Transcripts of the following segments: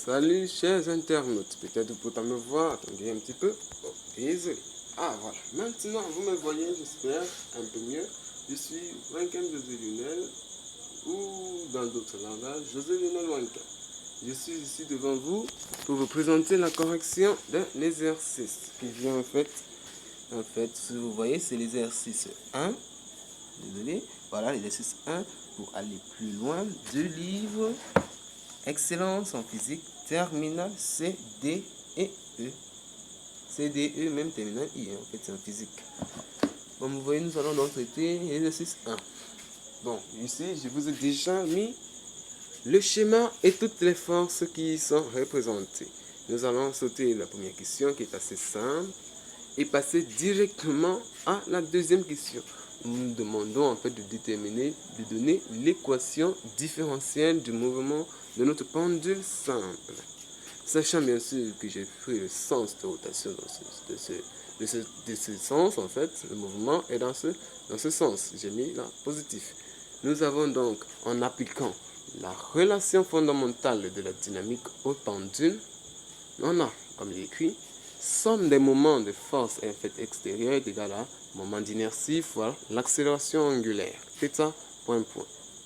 Salut chers internautes, peut-être vous pouvez me voir, attendez un petit peu. Oh, désolé. Ah voilà, maintenant vous me voyez, j'espère, un peu mieux. Je suis Wankan José Lionel, ou dans d'autres langages, José Lionel Wankan. Je suis ici devant vous pour vous présenter la correction d'un exercice qui vient en fait, si vous voyez, c'est l'exercice 1. Désolé, voilà l'exercice 1 pour aller plus loin du livre Excellence en physique, terminale C, D et E. C, D, E, même terminale I, en fait, c'est en physique. Bon, vous voyez, nous allons donc traiter l'exercice 1. Bon, ici, je vous ai déjà mis le schéma et toutes les forces qui y sont représentées. Nous allons sauter la première question qui est assez simple et passer directement à la deuxième question. Nous demandons en fait de donner l'équation différentielle du mouvement de notre pendule simple. Sachant bien sûr que j'ai pris le sens de rotation de ce sens, en fait, le mouvement est dans ce sens. J'ai mis là positif. Nous avons donc, en appliquant la relation fondamentale de la dynamique au pendule, on a, comme il est écrit, somme des moments de force en fait extérieure est égale à moment d'inertie fois l'accélération angulaire, θ, point,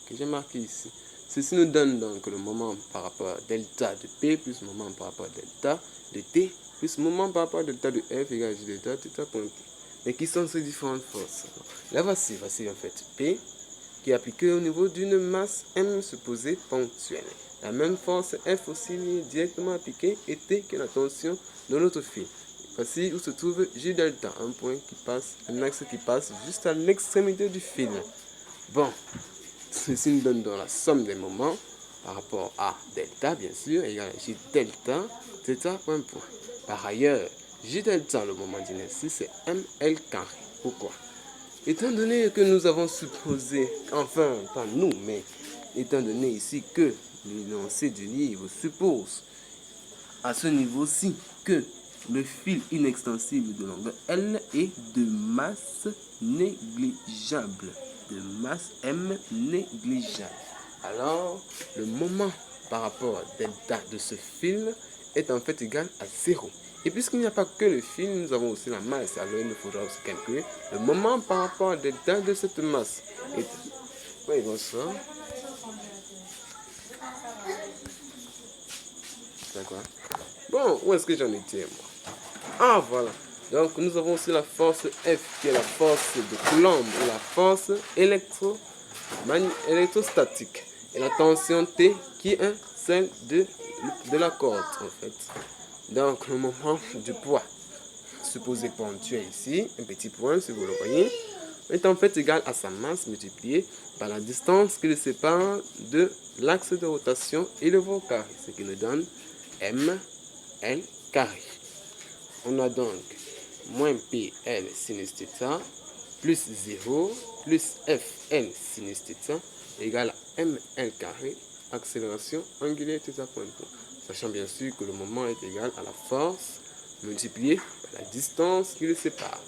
que j'ai marqué ici. Ceci nous donne donc le moment par rapport à delta de P plus moment par rapport à delta de T plus moment par rapport à delta de F égale J delta θ, point, P. Et qui sont ces différentes forces? Là, voici en fait P qui est appliquée au niveau d'une masse M supposée ponctuelle. La même force F aussi est directement appliquée et T qui est la tension de notre fil. Voici où se trouve J delta, un point qui passe, un axe qui passe juste à l'extrémité du fil. Bon, ceci nous donne donc la somme des moments par rapport à delta, bien sûr, égale à J delta, θ, point. Par ailleurs, J delta, le moment d'inertie, c'est ML carré. Pourquoi? Étant donné que nous avons supposé, enfin, pas nous, mais étant donné ici que l'énoncé du livre suppose à ce niveau-ci que le fil inextensible de longueur L est de masse négligeable, de masse M négligeable. Alors, le moment par rapport à delta de ce fil est en fait égal à 0. Et puisqu'il n'y a pas que le fil, nous avons aussi la masse. Alors, il nous faudra aussi calculer le moment par rapport à delta de cette masse. Oui, bonsoir. D'accord. Bon, où est-ce que j'en étais, moi? Ah, voilà. Donc, nous avons aussi la force F, qui est la force de Coulomb, ou la force électrostatique. Et la tension T, qui est celle de la corde, en fait. Donc, le moment du poids, supposé ponctué ici, un petit point, si vous le voyez, est en fait égal à sa masse multipliée par la distance qui le sépare de l'axe de rotation et le vent carré, ce qui nous donne M L carré. On a donc moins PL sinus θ plus 0 plus FN sinus θ égale à ML carré, accélération angulaire θ, point. Sachant bien sûr que le moment est égal à la force multipliée par la distance qui le sépare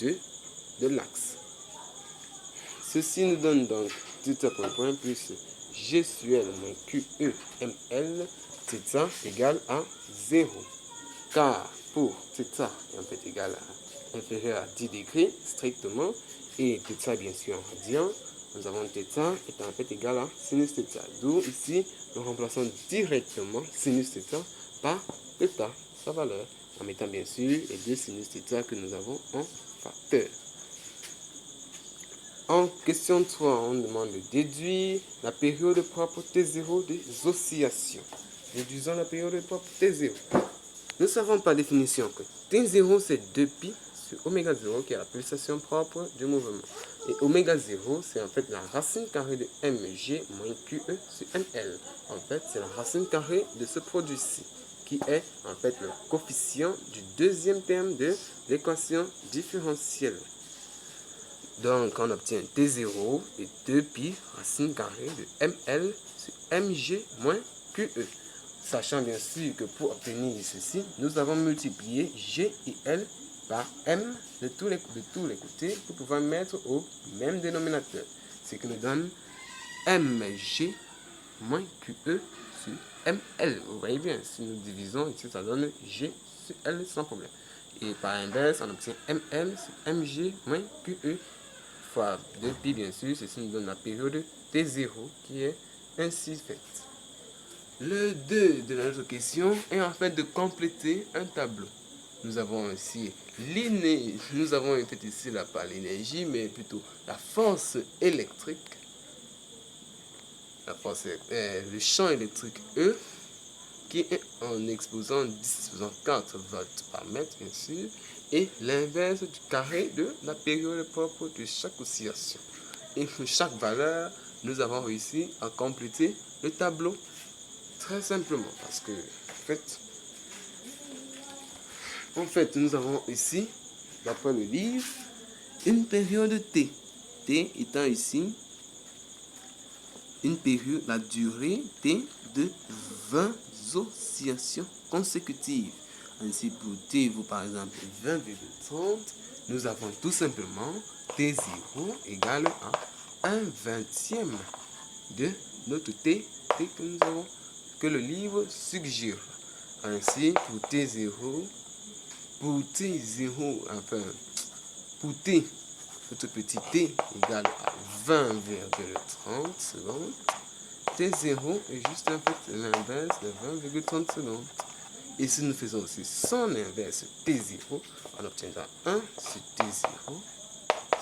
de l'axe. Ceci nous donne donc θ, point, plus G sur L moins QE ML θ égale à 0. Car pour θ est en fait égal à inférieur à 10 degrés strictement, et θ bien sûr en radian, nous avons θ est en fait égal à sinus θ. D'où ici, nous remplaçons directement sinus θ par θ, sa valeur, en mettant bien sûr les deux sinus θ que nous avons en facteur. En question 3, on demande de déduire la période propre T0 des oscillations. Déduisons la période propre T0. Nous savons par définition que T0 c'est 2π sur oméga 0 qui est la pulsation propre du mouvement. Et oméga 0 c'est en fait la racine carrée de mg moins QE sur ml. En fait c'est la racine carrée de ce produit-ci qui est en fait le coefficient du deuxième terme de l'équation différentielle. Donc on obtient T0 et 2π racine carrée de ml sur mg moins QE. Sachant bien sûr que pour obtenir ceci, nous avons multiplié G et L par M de tous les côtés pour pouvoir mettre au même dénominateur. Ce qui nous donne mg moins QE sur ML. Vous voyez bien, si nous divisons ici, ça donne G sur L sans problème. Et par inverse, on obtient ML sur MG moins QE fois 2pi, bien sûr. Ceci nous donne la période T0 qui est ainsi faite. Le 2 de notre question est en fait de compléter un tableau. Nous avons ici l'énergie, nous avons en fait ici là pas l'énergie, mais plutôt la force électrique. Le champ électrique E qui est en exposant 10,4 volts par mètre, bien sûr, et l'inverse du carré de la période propre de chaque oscillation. Et pour chaque valeur, nous avons réussi à compléter le tableau très simplement parce que, en fait, nous avons ici, d'après le livre, une période T. T étant ici une période, la durée T de 20 oscillations consécutives. Ainsi, pour T vaut par exemple 20,30, nous avons tout simplement T0 égale à 1/20 de notre T que nous avons, que le livre suggère. Ainsi, pour T0, enfin, pour T, notre petit T égale à 20,30 secondes, T0 est juste en fait l'inverse de 20,30 secondes. Et si nous faisons aussi son inverse T0, on obtiendra 1 sur T0,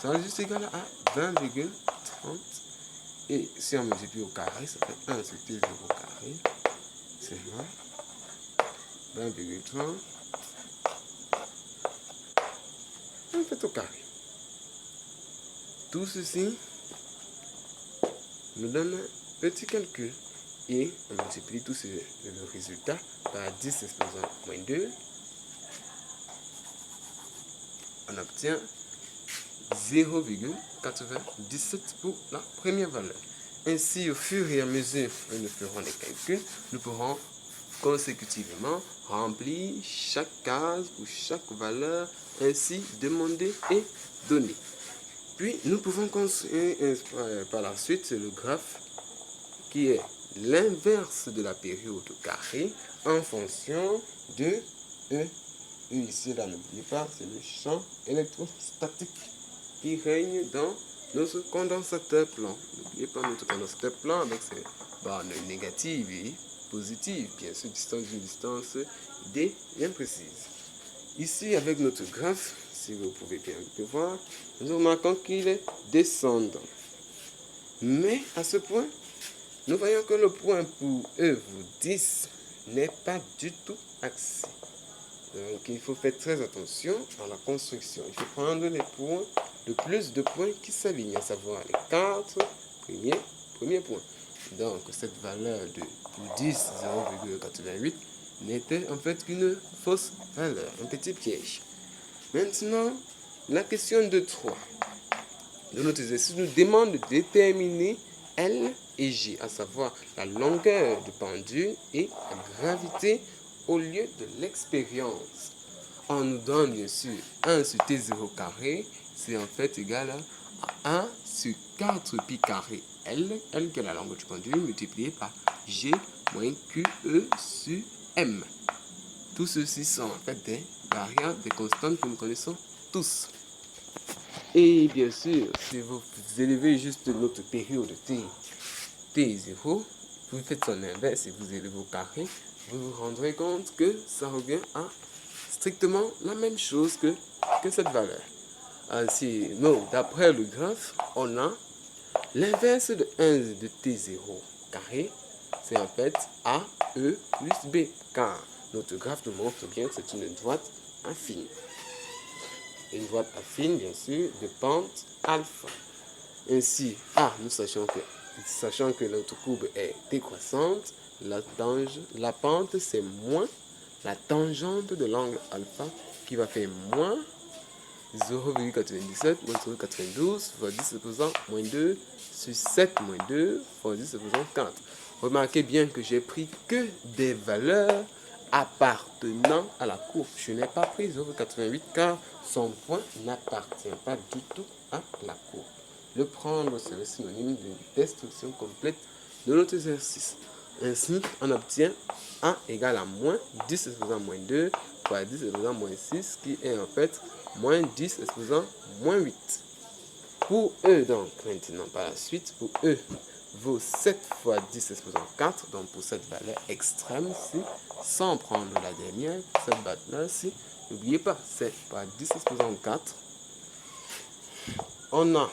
ça va juste égal à 20,30. Et si on multiplie au carré, ça fait 1 sur T0 au carré, c'est 20,30. On fait au carré. Tout ceci nous donne un petit calcul et on multiplie tout le résultat par 10 exposant moins 2. On obtient 0,97 pour la première valeur. Ainsi, au fur et à mesure que nous ferons les calculs, nous pourrons consécutivement remplir chaque case pour chaque valeur ainsi demandée et donnée. Puis, nous pouvons construire par la suite le graphe qui est l'inverse de la période carrée en fonction de E. Et ici, là, n'oubliez pas, c'est le champ électrostatique qui règne dans notre condensateur plan. N'oubliez pas notre condensateur plan avec ses bornes négatives et positives, bien sûr, distance d'une distance D bien précise. Ici, avec notre graphe, si vous pouvez bien le voir, nous remarquons qu'il est descendant. Mais à ce point, nous voyons que le point pour E, 10, n'est pas du tout axé. Donc il faut faire très attention à la construction. Il faut prendre les points, le plus de points qui s'alignent, à savoir les 4 premiers points. Donc cette valeur de 10, 0,88 n'était en fait qu'une fausse valeur, un petit piège. Maintenant, la question de 3 de notre exercice nous demande de déterminer L et G, à savoir la longueur du pendule et la gravité au lieu de l'expérience. On nous donne bien sûr 1 sur T0 carré, c'est en fait égal à 1 sur 4 pi carré L, L qui est la longueur du pendule, multiplié par G moins QE sur M. Tout ceci sont en fait des variables, des constantes que nous connaissons tous. Et bien sûr, si vous élevez juste notre période T0, vous faites son inverse et vous élevez au carré, vous vous rendrez compte que ça revient à strictement la même chose que cette valeur. Ainsi, d'après le graphe, on a l'inverse de 1 de T0 carré, c'est en fait AE plus B, car notre graphe nous montre bien que c'est une droite affine. Une droite affine, bien sûr, de pente alpha. Ainsi, nous sachant que notre courbe est décroissante, la pente c'est moins la tangente de l'angle alpha qui va faire moins 0,97 moins 0,92 fois 10 exposant moins 2 sur 7 moins 2 fois 10 exposant 4. Remarquez bien que j'ai pris que des valeurs appartenant à la courbe. Je n'ai pas pris 0,88 car son point n'appartient pas du tout à la courbe. Le prendre serait synonyme d'une destruction complète de notre exercice. Ainsi, on obtient A égale à moins 10 exposant moins 2 fois 10 exposant moins 6, qui est en fait moins 10 exposant moins 8. Pour E, donc, maintenant, par la suite, pour E vaut 7 fois 10 exposant 4, donc pour cette valeur extrême-ci, sans prendre la dernière, cette valeur-ci, n'oubliez pas, 7 fois 10 exposant 4, on a,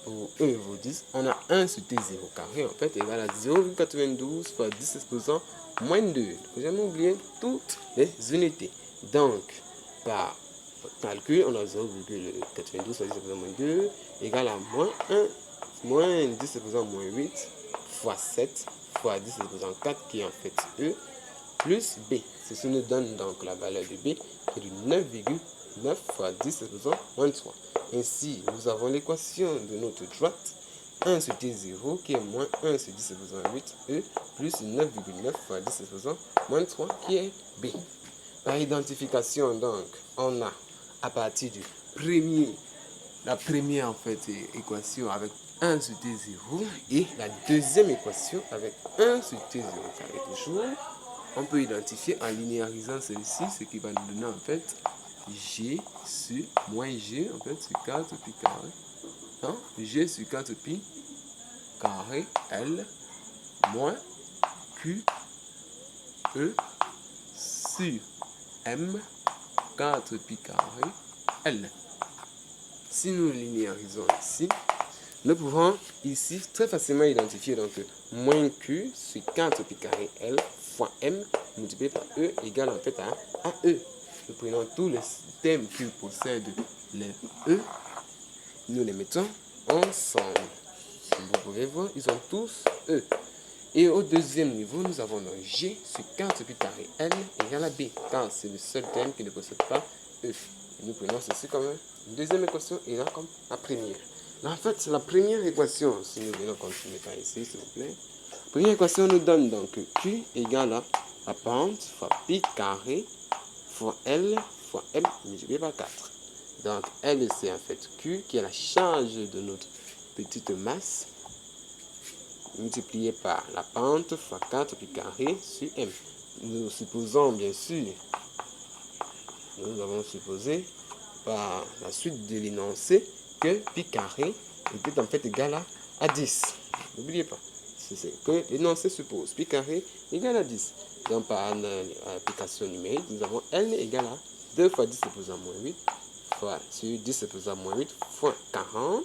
pour E vaut 10, on a 1 sur T0 carré, en fait, égal à 0,92 fois 10 exposant moins 2. Il ne faut jamais oublier toutes les unités. Donc, par calcul, on a 0,92 fois 10 exposant moins 2 égale à moins 1, moins 10 exposant moins 8 fois 7 fois 10 exposant 4 qui est en fait E plus B. Ceci nous donne donc la valeur de B qui est de 9,9 fois 10 exposant moins 3. Ainsi, nous avons l'équation de notre droite 1 sur T0 qui est moins 1 sur 10 exposant 8 E plus 9,9 fois 10 exposant moins 3 qui est B. Par identification, donc, on a à partir du la première en fait équation avec 1 sur T0 et la deuxième équation avec 1 sur T0 carré toujours. On peut identifier en linéarisant celle-ci, ce qui va nous donner en fait G sur moins G en fait sur 4 pi carré. Hein? G sur 4 pi carré L moins Q E sur M 4 pi carré L. Si nous linéarisons ici, nous pouvons ici très facilement identifier donc moins Q sur 4 pi carré L fois M multiplié par E égale en fait à E. Nous prenons tous les thèmes qui possèdent les E, nous les mettons ensemble. Comme vous pouvez voir, ils ont tous E. Et au deuxième niveau, nous avons donc G sur 4 pi carré L égale à B, car c'est le seul thème qui ne possède pas E. Nous prenons ceci comme une deuxième équation et là comme la première. Là, en fait, c'est la première équation. Si nous venons continuer par ici, s'il vous plaît. La première équation nous donne donc Q égale à la pente fois pi carré fois L fois M multiplié par 4. Donc, L, c'est en fait Q qui est la charge de notre petite masse multiplié par la pente fois 4 pi carré sur M. Nous supposons bien sûr, nous avons supposé par la suite de l'énoncé que pi carré était en fait égal à 10. N'oubliez pas, c'est que l'énoncé suppose pi carré égale à 10. Donc par l'application numérique, nous avons L égale à 2 fois 10 exposant moins 8 fois sur 10 exposant moins 8 fois 40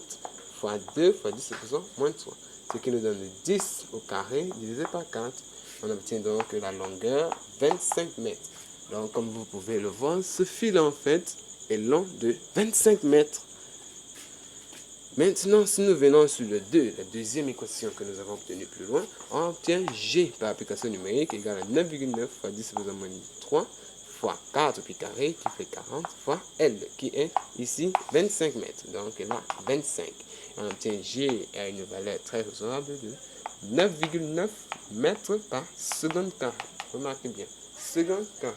fois 2 fois 10 exposant moins 3. Ce qui nous donne 10 au carré divisé par 4. On obtient donc la longueur 25 mètres. Donc comme vous pouvez le voir, ce fil en fait est long de 25 mètres. Maintenant, si nous venons sur le 2, la deuxième équation que nous avons obtenue plus loin, on obtient G par application numérique égale à 9,9 fois 10 exposant moins 3 fois 4 pi carré qui fait 40 fois L qui est ici 25 mètres. Donc là, 25. On obtient G à une valeur très raisonnable de 9,9 mètres par seconde carré. Remarquez bien, seconde carré.